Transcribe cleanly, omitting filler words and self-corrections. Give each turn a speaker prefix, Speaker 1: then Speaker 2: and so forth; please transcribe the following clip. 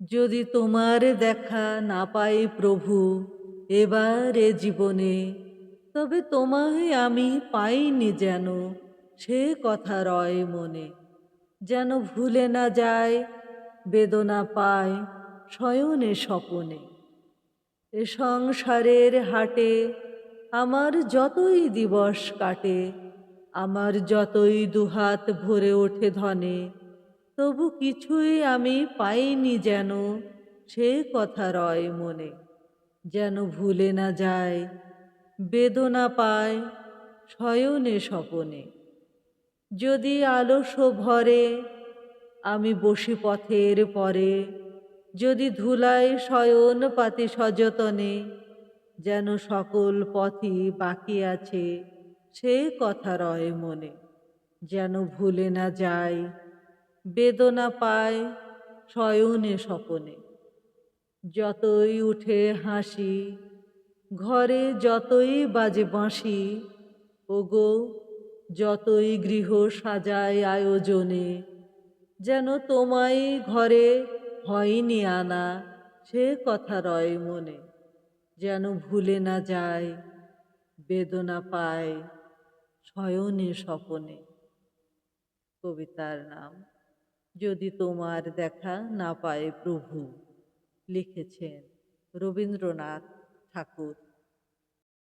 Speaker 1: যদি তোমার দেখা না পাই প্রভু এবার এ জীবনে, তবে তোমায় আমি পাইনি যেন, সে কথা রয় মনে। যেন ভুলে না যায়, বেদনা পায় শয়নে স্বপনে। এ সংসারের হাটে আমার যতই দিবস কাটে, আমার যতই দুহাত ভরে ওঠে ধনে, তবু কিছুই আমি পাইনি যেন, সে কথা রয় মনে। যেন ভুলে না যায়, বেদনা পায় শয়নে স্বপনে। যদি আলস ভরে আমি বসি পথের পরে, যদি ধুলায় শয়ন পাতি সযতনে, যেন সকল পথই বাকি আছে, সে কথা রয় মনে। যেন ভুলে না যায়, বেদনা পায় শয়নে স্বপনে। যতই উঠে হাসি, ঘরে যতই বাজে বাঁশি, ওগো যতই গৃহ সাজায় আয়োজনে, যেন তোমায় ঘরে হয়নি আনা, সে কথা রয় মনে। যেন ভুলে না যায়, বেদনা পায় শয়নে স্বপনে। কবিতার নাম যদি তোমার দেখা না পায় প্রভু, লিখেছেন রবীন্দ্রনাথ ঠাকুর।